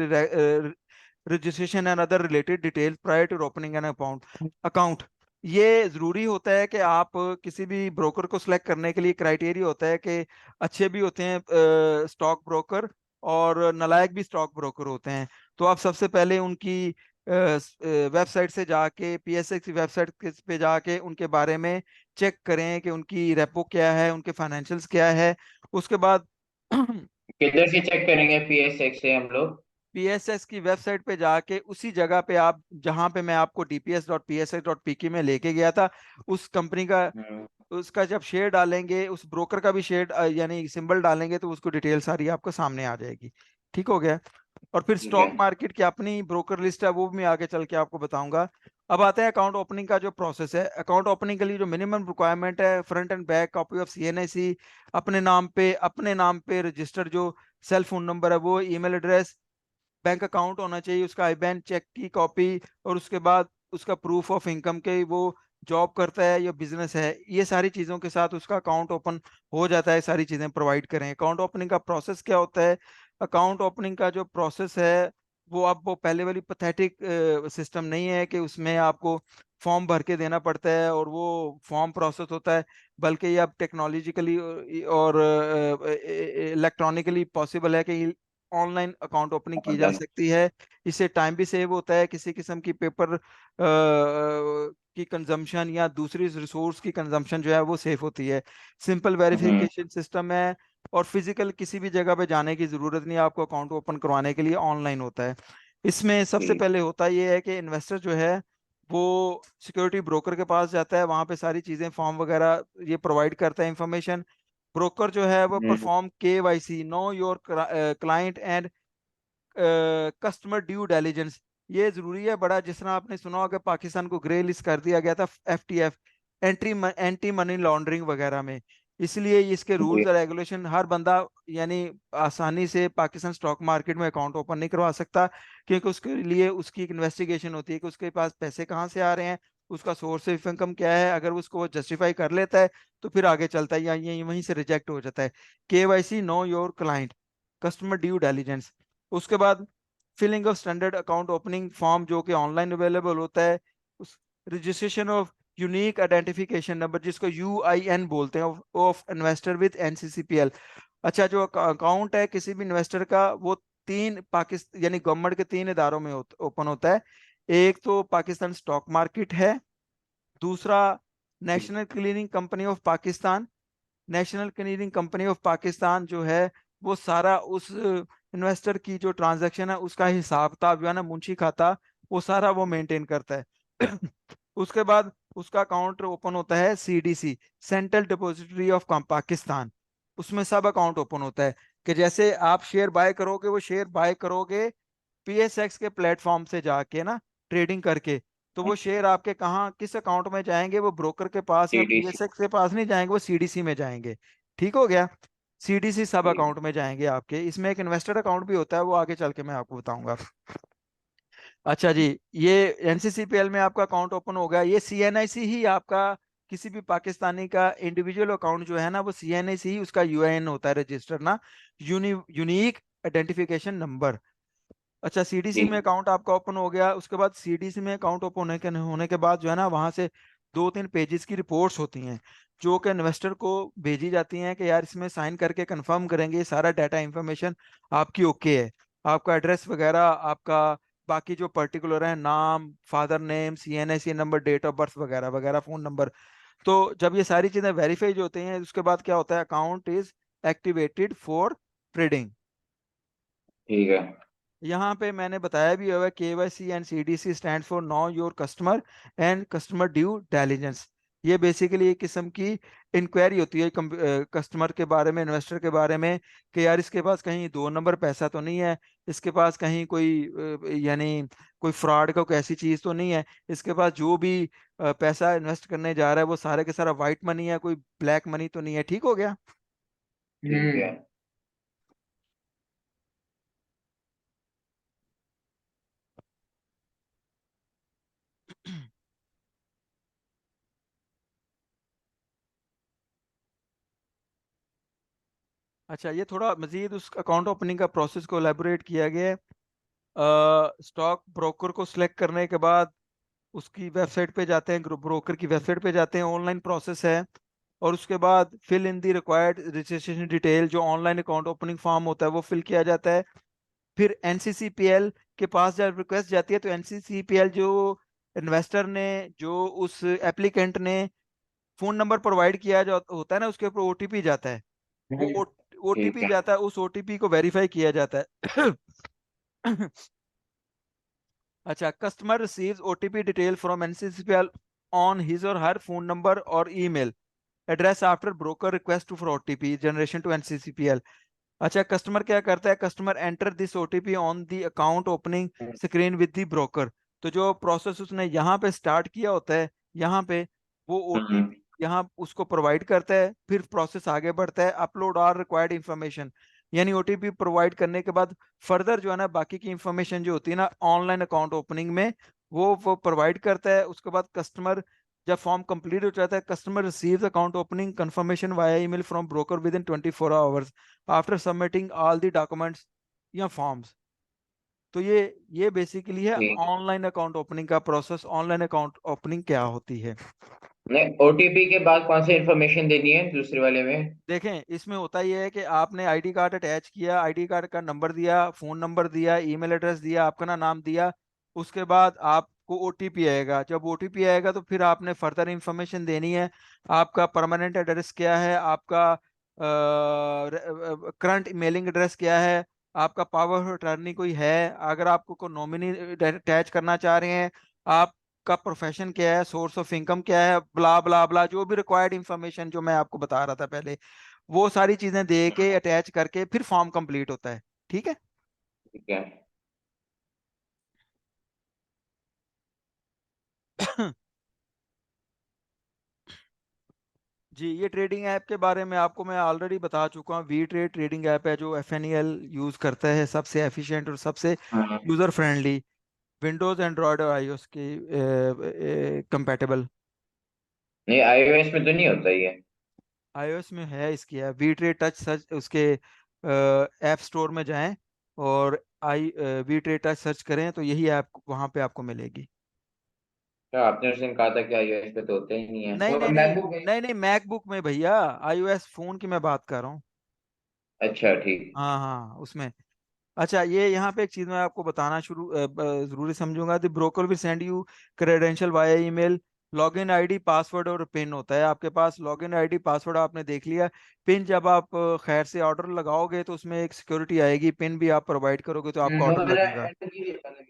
registration and other related detail prior to opening an account. ये जरूरी होता है कि आप किसी भी ब्रोकर को सिलेक्ट करने के लिए क्राइटेरिया होता है कि अच्छे भी होते हैं स्टॉक ब्रोकर, और नालायक भी स्टॉक ब्रोकर होते हैं। तो आप सबसे पहले उनकी वेबसाइट से जाके, पीएसएक्स की वेबसाइट पे जाके उनके बारे में चेक करें कि उनकी रेपो क्या है, उनके फाइनेंशियल्स क्या है। उसके बाद किधर से चेक करेंगे, पीएसएक्स से हम लोग? पीएसएस की वेबसाइट पे जाके उसी जगह पे आप, जहां पे मैं आपको dps.psx.pk में लेके गया था, उस कंपनी का, हम्म। उसका जब शेयर डालेंगे, उस ब्रोकर का भी शेयर यानी सिंबल डालेंगे, तो उसको डिटेल सारी आपको सामने आ जाएगी। ठीक हो गया। और फिर ठीक है। स्टॉक मार्केट की अपनी ब्रोकर लिस्ट है, वो भी मैं आगे चल के आपको बताऊंगा। अब आते हैं अकाउंट ओपनिंग का जो प्रोसेस है। अकाउंट ओपनिंग के लिए जो मिनिमम रिक्वायरमेंट है, front end back copy of CNIC, अपने नाम पे रजिस्टर्ड जो सेल फोन नंबर है वो, ईमेल एड्रेस, बैंक अकाउंट होना चाहिए, उसका आईबैन चेक की कॉपी, और उसके बाद उसका प्रूफ ऑफ इनकम के वो जॉब करता है या बिजनेस है, ये सारी चीज़ों के साथ उसका अकाउंट ओपन हो जाता है। सारी चीज़ें प्रोवाइड करें। अकाउंट ओपनिंग का प्रोसेस क्या होता है? अकाउंट ओपनिंग का जो प्रोसेस है वो, अब वो पहले वाली पथेटिक सिस्टम नहीं है कि उसमें आपको फॉर्म भर के देना पड़ता है और वो फॉर्म प्रोसेस होता है, बल्कि ये अब टेक्नोलॉजिकली और इलेक्ट्रॉनिकली पॉसिबल है कि ऑनलाइन अकाउंट ओपनिंग की जा सकती है। इससे टाइम भी सेव होता है, किसी किस्म की पेपर की कंजम्पशन या दूसरी रिसोर्स की कंजम्पशन जो है वो सेव होती है। सिंपल हम्म। वेरिफिकेशन सिस्टम है, और फिजिकल किसी भी जगह पे जाने की जरूरत नहीं है आपको अकाउंट ओपन करवाने के लिए, ऑनलाइन होता है। इसमें सबसे ठीक। पहले होता ये है कि इन्वेस्टर जो है वो सिक्योरिटी ब्रोकर के पास जाता है, वहां पे सारी चीजें फॉर्म वगैरह ये प्रोवाइड करता है इंफॉर्मेशन। ब्रोकर जो है वो हम्म। Perform KYC, know your client and customer due diligence. ये जरूरी है बड़ा। जिस तरह आपने सुना होगा पाकिस्तान को ग्रे लिस्ट कर दिया गया था एफटीएफ, एंटी मनी लॉन्ड्रिंग वगैरह में, इसलिए इसके जी। रूल्स और रेगुलेशन हर बंदा यानी आसानी से पाकिस्तान स्टॉक मार्केट में अकाउंट ओपन नहीं करवा सकता, क्योंकि उसके लिए उसकी एक इन्वेस्टिगेशन होती है कि उसके पास पैसे कहाँ से आ रहे हैं, उसका सोर्स ऑफ इनकम क्या है। अगर उसको वो जस्टिफाई कर लेता है तो फिर आगे चलता है, या यहीं वहीं से रिजेक्ट हो जाता है। KYC, know your client, customer due diligence. उसके बाद filling of standard account opening form जो कि ऑनलाइन अवेलेबल होता है। उस registration of unique identification number, जिसको यूआईएन बोलते हैं, ऑफ इन्वेस्टर विद एनसीसीपीएल। अच्छा, जो अकाउंट है किसी भी इन्वेस्टर का, वो तीन पाकिस्तान यानी गवर्नमेंट के तीन इदारों में ओपन होता है। एक तो पाकिस्तान स्टॉक मार्केट है, दूसरा national cleaning company of Pakistan. National cleaning company of Pakistan जो है वो सारा उस इन्वेस्टर की जो ट्रांजैक्शन है उसका हिसाब किताब जो है ना, मुंशी खाता, वो सारा वो मेंटेन करता है। उसके बाद उसका अकाउंट ओपन होता है CDC, central depository of Pakistan. उसमें सब अकाउंट ओपन होता है कि जैसे आप शेयर बाय करोगे, वो शेयर बाय करोगे पीएसएक्स के प्लेटफॉर्म से जाके ना, ट्रेडिंग करके, तो वो शेयर आपके कहाँ किस अकाउंट में जाएंगे, वो ब्रोकर के पास या सीडीसी। बीएसएक्स के पास नहीं जाएंगे, वो सीडीसी में जाएंगे। ठीक हो गया। सीडीसी सब ठीक है। अकाउंट में जाएंगे आपके। इसमें एक इन्वेस्टर अकाउंट भी होता है, वो आगे चल के मैं आपको बताऊंगा। अच्छा जी, ये एनसीसीपीएल में आपका अकाउंट ओपन हो गया। ये सीएनआईसी ही आपका, किसी भी पाकिस्तानी का इंडिविजुअल अकाउंट जो है ना, वो सीएनआईसी ही उसका यूएएन होता है, रजिस्टर ना, यूनिक आइडेंटिफिकेशन नंबर। अच्छा, सीडीसी में ठीक। अकाउंट आपका ओपन हो गया। उसके बाद सीडीसी में अकाउंट ओपन होने के बाद जो है ना, वहां से 2-3 पेजेस की रिपोर्ट्स होती हैं, जो कि इन्वेस्टर को भेजी जाती हैं कि यार इसमें साइन करके कंफर्म करेंगे ये सारा डाटा इंफॉर्मेशन आपकी ओके है, आपका एड्रेस वगैरह, आपका बाकी जो पर्टिकुलर है, नाम, father name, CNIC number, date of birth वगैरह वगैरह, फोन नंबर। तो जब ये सारी चीजें वेरीफाई होती हैं, उसके बाद क्या होता है, account is activated for trading. ठीक है। यहाँ पे मैंने बताया भी हुआ, KYC and CDC stand for know your customer and customer due diligence. ये बेसिकली एक किस्म की इंक्वायरी होती है कस्टमर के बारे में, इन्वेस्टर के बारे में, कि यार इसके पास कहीं 2 नंबर पैसा तो नहीं है, इसके पास कहीं कोई यानी कोई फ्रॉड का कोई ऐसी चीज तो नहीं है, इसके पास जो भी पैसा इन्वेस्ट करने जा रहा है वो सारे के सारा वाइट मनी है, कोई ब्लैक मनी तो नहीं है। ठीक हो गया। ठीक है। अच्छा, ये थोड़ा मजीद उस अकाउंट ओपनिंग का प्रोसेस को एलेबोरेट किया गया है। स्टॉक ब्रोकर को सिलेक्ट करने के बाद उसकी वेबसाइट पे जाते हैं, ब्रोकर की वेबसाइट पे जाते हैं, ऑनलाइन प्रोसेस है। और उसके बाद fill in the required registration detail, जो ऑनलाइन अकाउंट ओपनिंग फॉर्म होता है वो फिल किया जाता है। फिर एनसीसीपीएल के पास जब रिक्वेस्ट जाती है, तो एनसीसीपीएल जो इन्वेस्टर ने, जो उस एप्लीकेंट ने फोन नंबर प्रोवाइड किया जो होता है ना, उसके ऊपर ओटीपी जाता है। वो ठीक ओटीपी है। जाता है, उस ओटीपी को वेरीफाई किया जाता है। अच्छा, customer receives OTP detail from NCCPL on his or her phone number or email address after broker request for OTP generation to NCCPL. अच्छा, कस्टमर क्या करता है, customer enter this OTP on the account opening screen with the broker. तो जो प्रोसेस उसने यहाँ पे स्टार्ट किया होता है, यहाँ पे वो हम्म। ओटीपी यहाँ उसको प्रोवाइड करता है। फिर प्रोसेस आगे बढ़ता है, अपलोड आर रिक्वायर्ड इंफॉर्मेशन, यानी ओटीपी प्रोवाइड करने के बाद फर्दर जो है ना, बाकी की इंफॉर्मेशन जो होती है ना ऑनलाइन अकाउंट ओपनिंग में, वो प्रोवाइड करता है। उसके बाद कस्टमर जब फॉर्म कंप्लीट हो जाता है, customer receives account opening confirmation via email from broker with in 24 hours after submitting all the documents या फॉर्म्स। तो ये बेसिकली है ठीक। ऑनलाइन अकाउंट ओपनिंग का प्रोसेस। ऑनलाइन अकाउंट ओपनिंग क्या होती है? नहीं, ओटीपी के बाद कौन सी इन्फॉर्मेशन देनी है दूसरे वाले में? देखें, इसमें होता ये है कि आपने आईडी कार्ड अटैच किया, आईडी कार्ड का नंबर दिया, फोन नंबर दिया, ईमेल एड्रेस दिया, आपका ना नाम दिया। उसके बाद आपको ओटीपी आएगा। जब ओटीपी आएगा तो फिर आपने फर्दर इंफॉर्मेशन देनी है। आपका परमानेंट एड्रेस क्या है, आपका करंट मेलिंग एड्रेस क्या है, आपका पावर ऑफ अटॉर्नी कोई है, अगर आपको कोई नॉमिनी अटैच करना चाह रहे हैं, आपका प्रोफेशन क्या है, सोर्स ऑफ इनकम क्या है, ब्ला ब्ला ब्ला, जो भी रिक्वायर्ड इंफॉर्मेशन जो मैं आपको बता रहा था पहले, वो सारी चीजें दे के अटैच करके फिर फॉर्म कंप्लीट होता है। ठीक है। ठीक है। जी, ये ट्रेडिंग ऐप के बारे में आपको मैं ऑलरेडी बता चुका हूँ। वी ट्रेड ट्रेडिंग ऐप है जो एफएनईएल यूज करता है, सबसे एफिशिएंट और सबसे हाँ। यूजर फ्रेंडली, विंडोज एंड्रॉयड और आईओएस के कंपैटिबल। नहीं, आईओएस में तो नहीं होता ये? आईओएस में है इसकी app, we trade touch search, उसके ऐप स्टोर में जाएं और वी ट्रेड टच सर्च करें तो यही ऐप वहां पे आपको मिलेगी। क्या आपने उस दिन कहा था कि आईओएस पे तो होता ही नहीं है, नहीं वो नहीं नहीं, मैकबुक है? नहीं नहीं, मैकबुक में भैया, आईओएस फोन की मैं बात कर रहा हूँ। अच्छा ठीक। हाँ हाँ, उसमें। अच्छा, ये यहाँ पे एक चीज मैं आपको बताना जरूरी समझूंगा। The broker will send you credential via email, login ID, password और पिन होता है आपके पास। लॉगिन आईडी पासवर्ड आपने देख लिया। पिन जब आप खैर से ऑर्डर लगाओगे तो उसमें एक सिक्योरिटी आएगी, पिन भी आप प्रोवाइड करोगे तो आपका वो ऑर्डर मैंने लगेगा। एंटर की है पहले भी।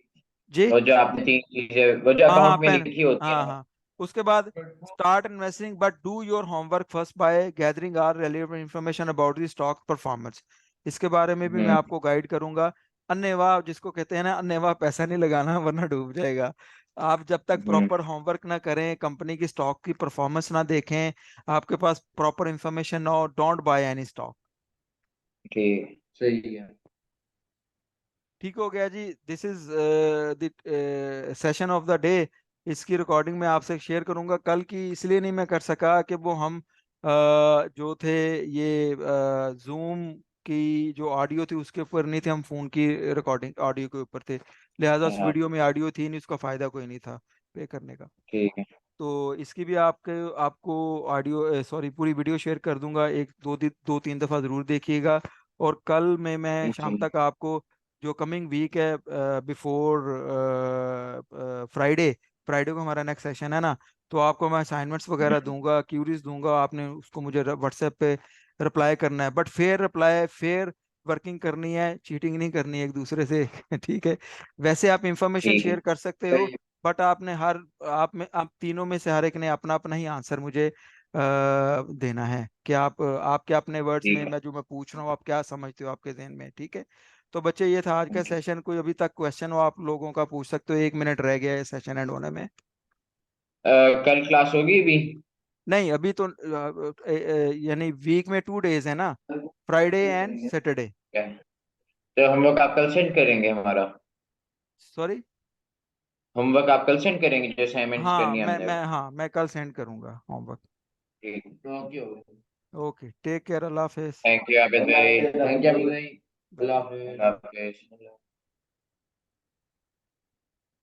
जी। वो जो आपने 3 चीजें, वो जो हाँ हाँ, अकाउंट में पेन। लिखी होती है हाँ ना। हाँ। उसके बाद start investing but do your homework first by gathering our relevant information about the stock performance. इसके बारे में भी मैं हम्म। आपको गाइड करूंगा। अन्नेवाह जिसको कहते हैं ना, अन्नेवाह पैसा नहीं लगाना वरना डूब जाएगा। आप जब तक हम्म। प्रॉपर होमवर्क ना करें, कंपनी की स्टॉक की परफॉर्मेंस ना देखें, आपके पास प्रॉपर इंफॉर्मेशन ना हो, डोंट बाय एनी स्टॉक। ठीक, सही है। ठीक हो गया जी। This is the session of the day. इसकी रिकॉर्डिंग मैं आपसे शेयर करूंगा कल की, इसलिए नहीं मैं कर सका कि वो हम जो थे ये जूम की जो ऑडियो थी उसके ऊपर नहीं थे, हम फोन की रिकॉर्डिंग ऑडियो के ऊपर थे, लिहाजा उस हाँ। वीडियो में ऑडियो थी नहीं, उसका फायदा कोई नहीं था पे करने का। ठीक है। तो इसकी भी आपके आपको ऑडियो सॉरी पूरी वीडियो शेयर कर दूंगा, एक दो तीन दफ़ा ज़रूर देखिएगा। और कल में मैं शाम जी। तक आपको जो कमिंग वीक है बिफोर फ्राइडे, फ्राइडे को हमारा नेक्स्ट सेशन है ना, तो आपको मैं असाइनमेंट्स वगैरह दूंगा, क्यूरीज दूंगा, आपने उसको मुझे व्हाट्सएप पे रिप्लाई करना है, but fair reply, fair working करनी है, चीटिंग नहीं करनी है एक दूसरे से। ठीक है। वैसे आप इंफॉर्मेशन ठीक है। शेयर कर सकते हो, सही। बट आपने हर आप तीनों में से हर एक ने अपना अपना ही आंसर मुझे देना है कि आप क्या अपने वर्ड्स में, ठीक है। मैं जो मैं पूछ रहा हूँ आप क्या समझते हो आपके जहन में। ठीक है। तो बच्चे ये था आज का ओके। सेशन, कोई अभी तक क्वेश्चन हो आप लोगों का पूछ सकते हो, 1 मिनट रह गया है सेशन एंड होने में। कल क्लास होगी भी? नहीं अभी तो यानी वीक में 2 डेज है ना, फ्राइडे एंड सैटरडे। क्या? तो होमवर्क आप कल सेंड करेंगे हमारा? सॉरी। होमवर्क आप कल सेंड करेंगे जो असाइनमेंट्स हाँ करनी है हमने? मैं कल सेंड करूंगा होमवर्क। ठीक। ओके। ओके, टेक केयर, अल्लाह हाफिज। थैंक यू आबिद भाई। थैंक यू आबिद भाई। अल्लाह हाफिज। अल्लाह हाफिज।